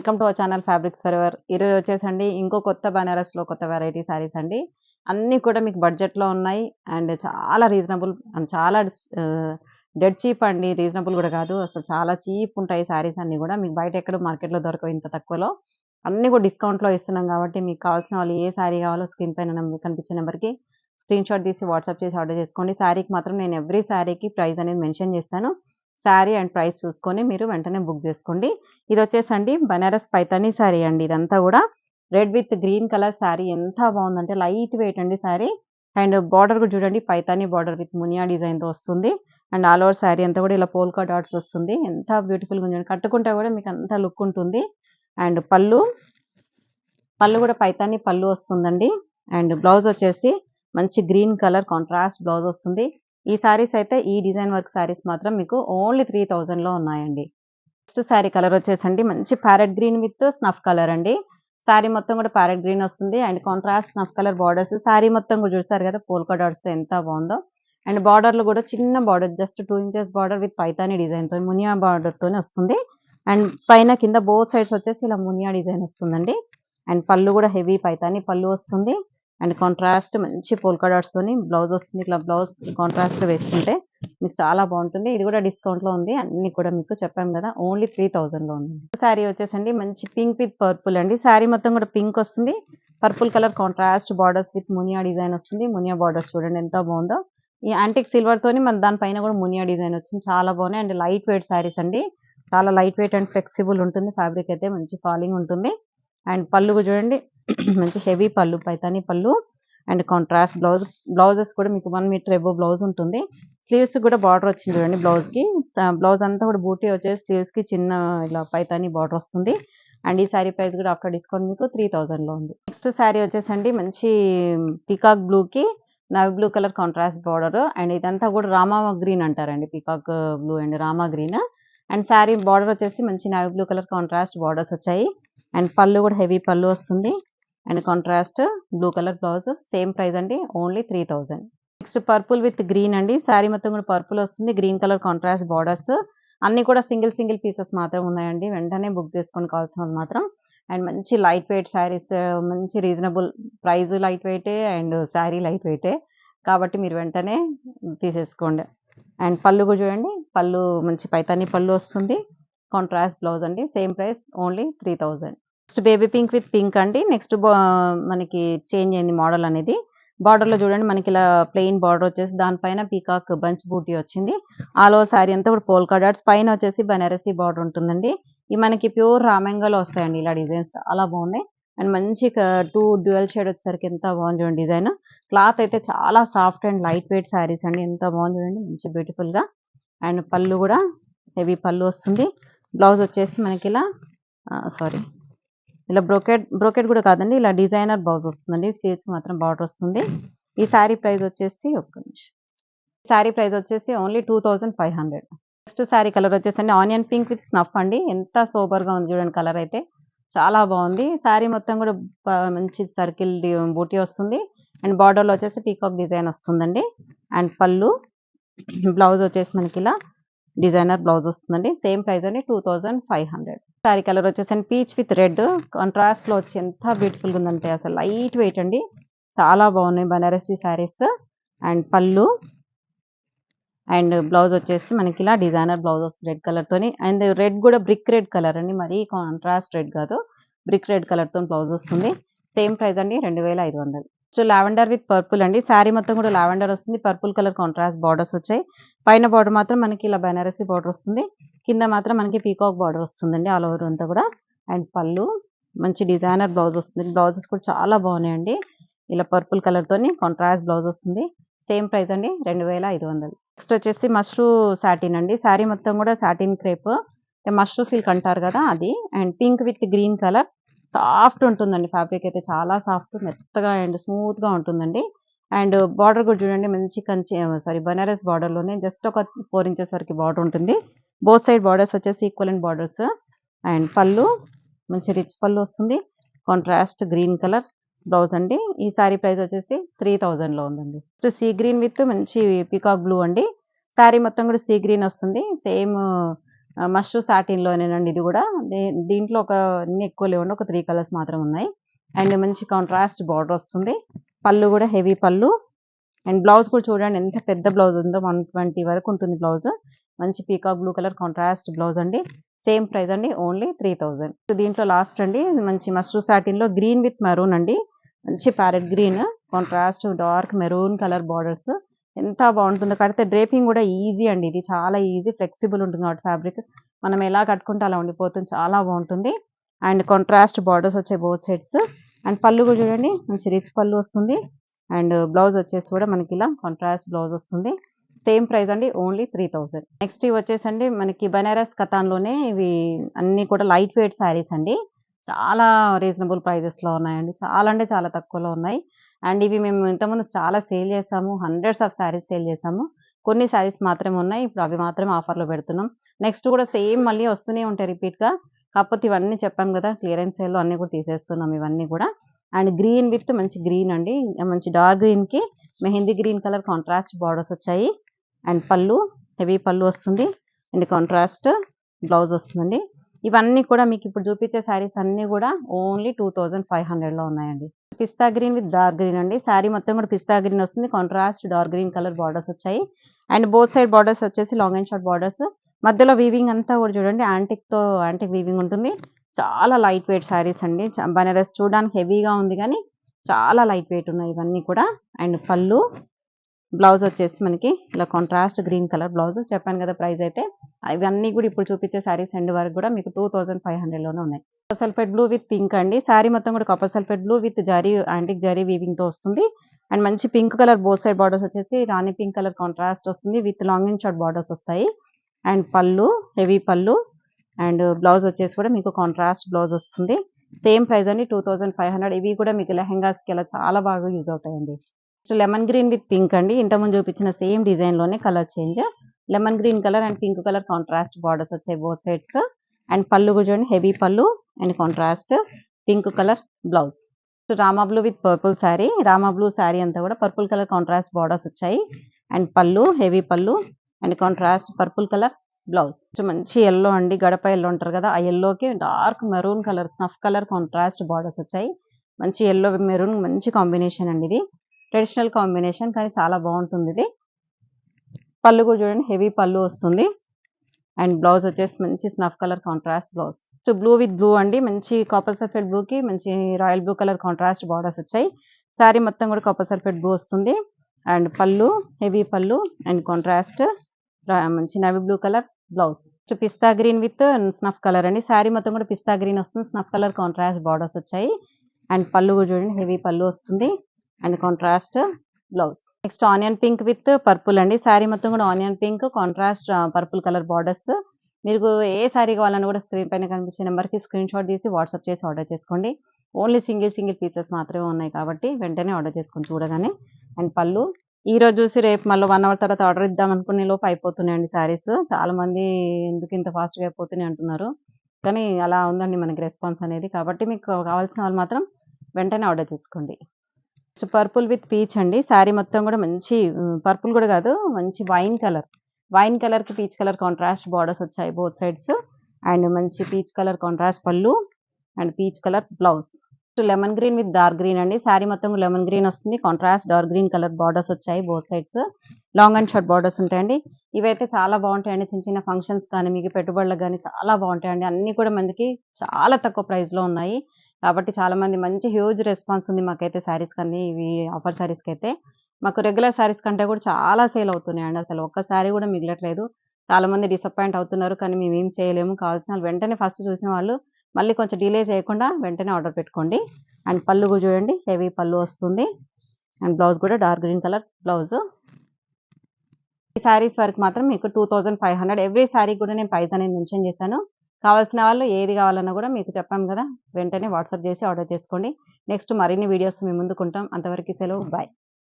Welcome to our channel fabrics forever. ఈరోజు వచ్చేసండి ఇంకో కొత్త బనారస్‌లో కొత్త వెరైటీ శారీస్ అండి. అన్నీ కూడా మీకు బడ్జెట్‌లో ఉన్నాయి. అండ్ చాలా రీజనబుల్ అండ్ చాలా డెడ్ చీప్ అండి. రీజనబుల్ కూడా కాదు. అసలు చాలా చీప్ ఉంటాయి శారీస్ అన్నీ కూడా. మీకు బయట ఎక్కడ మార్కెట్‌లో దొరకవు ఇంత తక్కువలో. అన్నీ కూడా డిస్కౌంట్‌లో ఇస్తున్నాం కాబట్టి మీకు కావాల్సిన వాళ్ళు ఏ శారీ కావాలో స్క్రీన్ పైన కనిపించే నెంబర్‌కి స్క్రీన్‌షాట్ తీసి వాట్సాప్ చేసి ఆర్డర్ చేసుకోండి. శారీకి మాత్రం నేను ఎవ్రీ శారీకి ప్రైస్ అనేది మెన్షన్ చేస్తాను. శారీ అండ్ ప్రైస్ చూసుకొని మీరు వెంటనే బుక్ చేసుకోండి. ఇదొచ్చేసండి బనారస్ పైతానీ శారీ అండి. ఇదంతా గూడా red with green colour sari ఎంత బావుందంటే లైట్ వెయిట్ అండి శారీ. అండ్ బార్డర్ కూడా చూడండి పైతానీ బార్డర్ విత్ మునియా డిజైన్‌తో వస్తుంది. అండ్ ఆల్ ఓవర్ శారీ అంతా కూడా ఇలా పోల్కా డాట్స్ వస్తుంది. ఎంత బ్యూటిఫుల్‌గా ఉంది చూడండి. కట్టుకుంటే కూడా మీకు అంత లుక్ ఉంటుంది. అండ్ పళ్ళు కూడా పైతానీ పళ్ళు వస్తుందండి. అండ్ బ్లౌజ్ వచ్చేసి మంచి గ్రీన్ కలర్ కాంట్రాస్ట్ బ్లౌజ్ వస్తుంది. ఈ శారీస్ అయితే ఈ డిజైన్ వర్క్ శారీస్ మాత్రం మీకు ఓన్లీ 3000లో ఉన్నాయండి. నెక్స్ట్ శారీ కలర్ వచ్చేసండి మంచి parrot green with snuff colour అండి. శారీ మొత్తం కూడా ప్యారెట్ గ్రీన్ వస్తుంది. And contrast snuff colour borders sari మొత్తం కూడా చూసారు కదా పోల్కా డాట్స్ ఎంత బాగుందో. అండ్ బార్డర్లు కూడా చిన్న border just 2 inches border with Paithani డిజైన్తో మునియా బార్డర్తోనే వస్తుంది. అండ్ పైన కింద బోత్ సైడ్స్ వచ్చేసి ఇలా మునియా డిజైన్ వస్తుందండి. అండ్ పళ్ళు కూడా హెవీ పైతానీ పళ్ళు వస్తుంది. అండ్ కాంట్రాస్ట్ మంచి పోల్కా డాట్స్తోని బ్లౌజ్ వస్తుంది. ఇట్లా బ్లౌజ్ కాంట్రాస్ట్ వేసుకుంటే మీకు చాలా బాగుంటుంది. ఇది కూడా డిస్కౌంట్‌లో ఉంది. అన్నీ కూడా మీకు చెప్పాం కదా ఓన్లీ 3000లో ఉంది. శారీ వచ్చేసండి మంచి పింక్ విత్ పర్పుల్ అండి. శారీ మొత్తం కూడా పింక్ వస్తుంది. Purple colour contrast borders with Muniya design వస్తుంది. మునియా బార్డర్స్ చూడండి ఎంత బాగుందో. ఈ యాంటిక్ సిల్వర్‌తోని మన దానిపైన కూడా మునియా డిజైన్ వచ్చింది. చాలా బాగున్నాయి. అండ్ లైట్ వెయిట్ శారీస్ అండి. చాలా లైట్ వెయిట్ అండ్ ఫ్లెక్సిబుల్ ఉంటుంది. ఫ్యాబ్రిక్ అయితే మంచి ఫాలింగ్ ఉంటుంది. అండ్ పళ్ళు కూడా చూడండి మంచి హెవీ పళ్ళు పైతానీ పళ్ళు. అండ్ కాంట్రాస్ట్ బ్లౌజెస్ కూడా మీకు 1 మీటర్ ఎబోవ్ బ్లౌజ్ ఉంటుంది. స్లీవ్స్ కూడా బార్డర్ వచ్చింది చూడండి బ్లౌజ్‌కి. బ్లౌజ్ అంతా కూడా బూటీ వచ్చేసి స్లీవ్స్‌కి చిన్న ఇలా పైతానీ బార్డర్ వస్తుంది. అండ్ ఈ శారీ ప్రైస్ కూడా ఆఫ్టర్ డిస్కౌంట్ మీకు 3000లో ఉంది. నెక్స్ట్ శారీ వచ్చేసండి మంచి పీకాక్ బ్లూకి navy blue colour contrast border. And ఇదంతా కూడా రామా గ్రీన్ అంటారండి. Peacock blue and Rama green. And sari border వచ్చేసి మంచి navy blue colour contrast borders వచ్చాయి. అండ్ పళ్ళు కూడా హెవీ పళ్ళు వస్తుంది. And contrast blue colour blouse same price అండి only 3000. Next purple with green అండి. శారీ మొత్తం కూడా పర్పుల్ వస్తుంది. గ్రీన్ కలర్ కాంట్రాస్ట్ బార్డర్స్ అన్ని కూడా సింగిల్ పీసెస్ మాత్రం ఉన్నాయండి. వెంటనే బుక్ చేసుకొని కావాల్సిన వాళ్ళు మాత్రం. అండ్ మంచి లైట్ వెయిట్ శారీస్ మంచి రీజనబుల్ ప్రైస్ లైట్ వెయిటే అండ్ శారీ లైట్ వెయిటే కాబట్టి మీరు వెంటనే తీసేసుకోండి. అండ్ పళ్ళు కూడా చూడండి పళ్ళు మంచి పైతానీ పళ్ళు వస్తుంది. కాంట్రాస్ట్ బ్లౌజ్ అండి. Same price only 3000. Next baby pink with pink అండి. నెక్స్ట్ మనకి చేంజ్ అయింది మోడల్ అనేది. బార్డర్‌లో చూడండి మనకి ఇలా ప్లెయిన్ బార్డర్ వచ్చేసి దానిపైన పీకాక్ బంచ్ బూటీ వచ్చింది. ఆల్ ఓవర్ శారీ అంతా కూడా పోల్కా డాట్స్ పైన వచ్చేసి బనారసి బార్డర్ ఉంటుందండి. ఇవి మనకి ప్యూర్ రామంగాలో వస్తాయండి ఇలా డిజైన్స్ చాలా బాగున్నాయి. అండ్ మంచి 2 డ్యూయల్ షేడ్ వచ్చేసరికి ఎంత బాగుంది చూడండి డిజైన్. క్లాత్ అయితే చాలా soft and light weight saris అండి. ఎంత బాగుంది చూడండి మంచి బ్యూటిఫుల్‌గా. అండ్ పళ్ళు కూడా హెవీ పళ్ళు వస్తుంది. బ్లౌజ్ వచ్చేసి మనకి ఇలా సారీ ఇలా బ్రోకెట్ కూడా కాదండి. ఇలా డిజైనర్ బ్లౌజ్ వస్తుందండి. స్లీవ్స్‌కి మాత్రం బార్డర్ వస్తుంది. ఈ శారీ ప్రైస్ వచ్చేసి ఒక్క నిమిషం. శారీ ప్రైస్ వచ్చేసి ఓన్లీ 2500. నెక్స్ట్ శారీ కలర్ వచ్చేసండి ఆనియన్ పింక్ విత్ స్నఫ్ అండి. ఎంత సూపర్‌గా ఉంది చూడండి కలర్ అయితే. చాలా బాగుంది. శారీ మొత్తం కూడా మంచి సర్కిల్ బూటీ వస్తుంది. అండ్ బార్డర్‌లో వచ్చేసి పీకాక్ డిజైన్ వస్తుందండి. అండ్ పళ్ళు బ్లౌజ్ వచ్చేసి మనకి ఇలా డిజైనర్ బ్లౌజ్ వస్తుందండి. సేమ్ ప్రైస్ అండి 2500. శారీ కలర్ వచ్చేసండి పీచ్ విత్ రెడ్ కాంట్రాస్ట్‌లో వచ్చి ఎంత బ్యూటిఫుల్‌గా ఉందంటే అసలు లైట్ వెయిట్ అండి. చాలా బాగున్నాయి బనారసి శారీస్. అండ్ పళ్ళు అండ్ బ్లౌజ్ వచ్చేసి మనకి ఇలా డిజైనర్ బ్లౌజ్ వస్తుంది రెడ్ కలర్‌తోని. అండ్ రెడ్ కూడా బ్రిక్ రెడ్ కలర్ అండి. మరీ కాంట్రాస్ట్ రెడ్ కాదు. బ్రిక్ రెడ్ కలర్‌తోని బ్లౌజ్ వస్తుంది. సేమ్ ప్రైస్ అండి 2500. సో లావెండర్ విత్ పర్పుల్ అండి. శారీ మొత్తం కూడా లావెండర్ వస్తుంది. పర్పుల్ కలర్ కాంట్రాస్ట్ బార్డర్స్ వచ్చాయి. పైన బార్డర్ మాత్రం మనకి ఇలా బనారసి బార్డర్ వస్తుంది. కింద మాత్రం మనకి పీకాక్ బార్డర్ వస్తుందండి ఆల్ ఓవర్ అంతా కూడా. అండ్ పళ్ళు మంచి డిజైనర్ బ్లౌజ్ వస్తుంది. బ్లౌజెస్ కూడా చాలా బాగున్నాయండి. ఇలా పర్పుల్ కలర్‌తోని కాంట్రాస్ట్ బ్లౌజ్ వస్తుంది. సేమ్ ప్రైస్ అండి 2500. నెక్స్ట్ వచ్చేసి మష్రూ సాటిన్ అండి. శారీ మొత్తం కూడా సాటిన్ క్రేప్ మష్రూ సిల్క్ అంటారు కదా అది. And pink with green colour soft ఉంటుందండి. ఫ్యాబ్రిక్ అయితే చాలా సాఫ్ట్ మెత్తగా అండ్ స్మూత్‌గా ఉంటుందండి. అండ్ బార్డర్ కూడా చూడండి మంచి బనారస్ బార్డర్‌లోనే జస్ట్ ఒక 4 ఇంచెస్ వరకు బార్డర్ ఉంటుంది. బోత్ సైడ్ బార్డర్స్ వచ్చేసి ఈక్వలెంట్ బార్డర్స్. అండ్ పళ్ళు మంచి రిచ్ పళ్ళు వస్తుంది. కాంట్రాస్ట్ గ్రీన్ కలర్ బ్లౌజ్ అండి. ఈ శారీ ప్రైస్ వచ్చేసి 3000లో ఉందండి. నెక్స్ట్ సీ గ్రీన్ విత్ మంచి పీకాక్ బ్లూ అండి. శారీ మొత్తం కూడా సీ గ్రీన్ వస్తుంది. సేమ్ మష్రూ సాటిన్‌లోనేనండి ఇది గూడా. దీంట్లో అన్ని ఎక్కువ లేవండి. ఒక 3 కలర్స్ మాత్రం ఉన్నాయి. అండ్ మంచి కాంట్రాస్ట్ బార్డర్ వస్తుంది. పళ్ళు గూడా హెవీ పళ్ళు. అండ్ బ్లౌజ్ కూడా చూడండి ఎంత పెద్ద బ్లౌజ్ ఉందో 120 వరకు ఉంటుంది బ్లౌజ్. మంచి peacock blue colour contrast blouse అండి. సేమ్ ప్రైస్ అండి. ఓన్లీ 3000. దీంట్లో లాస్ట్ అండి మంచి మష్రూ సాటిన్‌లో గ్రీన్ విత్ మెరూన్ అండి. మంచి parrot green contrast dark maroon colour borders. ఎంత బాగుంటుందో కడితే డ్రేపింగ్ కూడా ఈజీ అండి. ఇది చాలా ఈజీ ఫ్లెక్సిబుల్ ఉంటుంది కాబట్టి ఫ్యాబ్రిక్ మనం ఎలా కట్టుకుంటే అలా ఉండిపోతుంది. చాలా బాగుంటుంది. అండ్ కాంట్రాస్ట్ బార్డర్స్ వచ్చాయి బోత్ సైడ్స్. అండ్ పళ్ళు కూడా చూడండి మంచి రిచ్ పళ్ళు వస్తుంది. అండ్ బ్లౌజ్ వచ్చేసి కూడా మనకి ఇలా కాంట్రాస్ట్ బ్లౌజ్ వస్తుంది. సేమ్ ప్రైస్ అండి. ఓన్లీ 3000. నెక్స్ట్ ఇవి వచ్చేసండి మనకి బనారస్ కథాన్‌లోనే ఇవి అన్నీ కూడా లైట్ వెయిట్ శారీస్ అండి. చాలా రీజనబుల్ ప్రైజెస్‌లో ఉన్నాయండి. చాలా అంటే చాలా తక్కువలో ఉన్నాయి. అండ్ ఇవి మేము ఇంతకుముందు చాలా సేల్ చేసాము. హండ్రెడ్స్ ఆఫ్ శారీస్ సేల్ చేసాము. కొన్ని శారీస్ మాత్రమే ఉన్నాయి. ఇప్పుడు అవి మాత్రమే ఆఫర్‌లో పెడుతున్నాం. నెక్స్ట్ కూడా సేమ్ మళ్ళీ వస్తూనే ఉంటాయి రిపీట్‌గా. కాకపోతే ఇవన్నీ చెప్పాం కదా! క్లియరెన్స్ సేల్‌లో అన్నీ కూడా తీసేస్తున్నాం ఇవన్నీ కూడా. అండ్ గ్రీన్ విత్ మంచి గ్రీన్ అండి. మంచి డార్క్ గ్రీన్‌కి mehndi green colour contrast borders వచ్చాయి. అండ్ పళ్ళు హెవీ పళ్ళు వస్తుంది. అండ్ కాంట్రాస్ట్ బ్లౌజ్ వస్తుందండి. ఇవన్నీ కూడా మీకు ఇప్పుడు చూపించే శారీస్ అన్నీ కూడా ఓన్లీ 2500లో ఉన్నాయండి. పిస్తా గ్రీన్ విత్ డార్క్ గ్రీన్ అండి. శారీ మొత్తం కూడా పిస్తా గ్రీన్ వస్తుంది. Contrast dark green colour borders వచ్చాయి. అండ్ బోత్ సైడ్ బార్డర్స్ వచ్చేసి లాంగ్ అండ్ షార్ట్ బార్డర్స్. మధ్యలో వీవింగ్ అంతా కూడా చూడండి యాంటిక్ వీవింగ్ ఉంటుంది. చాలా లైట్ వెయిట్ శారీస్ అండి. బనారస్ చూడడానికి హెవీగా ఉంది కానీ చాలా లైట్ వెయిట్ ఉన్నాయి ఇవన్నీ కూడా. అండ్ పళ్ళు బ్లౌజ్ వచ్చేసి మనకి ఇలా కాంట్రాస్ట్ గ్రీన్ కలర్ బ్లౌజ్. చెప్పాను కదా ప్రైస్ అయితే. ఇవన్నీ కూడా ఇప్పుడు చూపించే శారీస్ ఎండ్ వరకు కూడా మీకు 2500లోనే ఉన్నాయి. Copper sulphate blue with pink అండి. శారీ మొత్తం కూడా copper sulphate blue with antique zari వీవింగ్‌తో వస్తుంది. అండ్ మంచి pink colour both side borders వచ్చేసి రాణి పింక్ కలర్ కాంట్రాస్ట్ వస్తుంది. With long and short borders వస్తాయి. అండ్ పళ్ళు హెవీ పళ్ళు. అండ్ బ్లౌజ్ వచ్చేసి కూడా మీకు కాంట్రాస్ట్ బ్లౌజ్ వస్తుంది. సేమ్ ప్రైస్ అండి. 2500. ఇవి కూడా మీకు లెహెంగాస్‌కి అలా చాలా బాగా యూజ్ అవుతాయండి. లెమన్ గ్రీన్ విత్ పింక్ అండి. ఇంతకుముందు చూపించిన సేమ్ డిజైన్‌లోనే colour change. Lemon green colour and pink colour contrast borders వచ్చాయి బోత్ సైడ్స్. అండ్ పళ్ళు కూడా చూడండి హెవీ పళ్ళు and contrast pink colour blouse. Rama blue with purple sari. Rama blue sari అంతా కూడా పర్పుల్ కలర్ కాంట్రాస్ట్ బార్డర్స్ వచ్చాయి. అండ్ పళ్ళు హెవీ పళ్ళు and contrast purple colour blouse. మంచి యెల్లో అండి. గడప యెల్లో అంటారు కదా! ఆ యెల్లోకి dark maroon colour snuff colour contrast borders వచ్చాయి. మంచి యెల్లో మెరూన్ మంచి కాంబినేషన్ అండి ఇది. ట్రెడిషనల్ కాంబినేషన్ కానీ చాలా బాగుంటుంది ఇది. పళ్ళు కూడా చూడండి హెవీ పళ్ళు వస్తుంది. అండ్ బ్లౌజ్ వచ్చేసి మంచి snuff colour contrast blouse. Blue with blue అండి. మంచి కాపర్ సల్ఫేట్ బ్లూకి మంచి royal blue colour contrast borders వచ్చాయి. శారీ మొత్తం కూడా కాపర్ సల్ఫేట్ బ్లూ వస్తుంది. అండ్ పళ్ళు హెవీ పళ్ళు అండ్ కాంట్రాస్ట్ మంచి navy blue colour blouse. Pista green with snuff colour అండి. శారీ మొత్తం కూడా పిస్తా గ్రీన్ వస్తుంది. స్నఫ్ కలర్ కాంట్రాస్ట్ బార్డర్స్ వచ్చాయి. అండ్ పళ్ళు కూడా చూడండి హెవీ పళ్ళు వస్తుంది. And contrast blouse. Next onion pink with purple అండి. శారీ మొత్తం కూడా onion pink contrast purple colour borders. మీకు ఏ శారీ కావాలన్నా కూడా స్క్రీన్ పైన కనిపించే నెంబర్‌కి స్క్రీన్ షాట్ తీసి వాట్సాప్ చేసి ఆర్డర్ చేసుకోండి. ఓన్లీ సింగిల్ పీసెస్ మాత్రమే ఉన్నాయి కాబట్టి వెంటనే ఆర్డర్ చేసుకొని చూడగానే. అండ్ పళ్ళు ఈరోజు చూసి రేపు మళ్ళీ 1 అవర్ తర్వాత ఆర్డర్ ఇద్దాం అనుకునే లోపు అయిపోతున్నాయండి శారీస్. చాలామంది ఎందుకు ఇంత ఫాస్ట్‌గా అయిపోతున్నాయి అంటున్నారు. కానీ అలా ఉందండి మనకి రెస్పాన్స్ అనేది. కాబట్టి మీకు కావాల్సిన వాళ్ళు మాత్రం వెంటనే ఆర్డర్ చేసుకోండి. పర్పుల్ విత్ పీచ్ అండి. శారీ మొత్తం కూడా మంచి పర్పుల్ కూడా కాదు మంచి వైన్ కలర్‌కి పీచ్ కలర్ కాంట్రాస్ట్ బార్డర్స్ వచ్చాయి బోత్ సైడ్స్. అండ్ మంచి పీచ్ కలర్ కాంట్రాస్ట్ పళ్ళు and peach colour blouse. Lemon green with dark green అండి. శారీ మొత్తం లెమన్ గ్రీన్ వస్తుంది. Contrast dark green colour borders వచ్చాయి both sides. Long and short borders ఉంటాయండి. ఇవైతే చాలా బాగుంటాయండి. చిన్న ఫంక్షన్స్ కానీ మీకు పెట్టుబడులకు కానీ చాలా బాగుంటాయండి. అన్నీ కూడా మనకి చాలా తక్కువ ప్రైస్‌లో ఉన్నాయి. కాబట్టి చాలామంది మంచి హ్యూజ్ రెస్పాన్స్ ఉంది మాకైతే శారీస్ కానీ ఇవి ఆఫర్ శారీస్‌కైతే. మాకు రెగ్యులర్ శారీస్ కంటే కూడా చాలా సేల్ అవుతున్నాయండి. అసలు ఒక్క శారీ కూడా మిగలట్లేదు. చాలామంది డిసప్పాయింట్ అవుతున్నారు. కానీ మేమేం చేయలేము. కావాల్సిన వాళ్ళు వెంటనే ఫస్ట్ చూసిన వాళ్ళు మళ్ళీ కొంచెం డిలే చేయకుండా వెంటనే ఆర్డర్ పెట్టుకోండి. అండ్ పళ్ళు కూడా చూడండి హెవీ పళ్ళు వస్తుంది. అండ్ బ్లౌజ్ కూడా డార్క్ గ్రీన్ కలర్ బ్లౌజ్. ఈ శారీస్ వరకు మాత్రం మీకు 2500. ఎవ్రీ శారీ కూడా నేను ప్రైస్ అనేది మెన్షన్ చేశాను. కావాల్సిన వాళ్ళు ఏది కావాలన్నా కూడా మీకు చెప్పాం కదా! వెంటనే వాట్సాప్ చేసి ఆర్డర్ చేసుకోండి. నెక్స్ట్ మరిన్ని వీడియోస్ మీ ముందుకుంటాం. అంతవరకు సెలవు. బాయ్.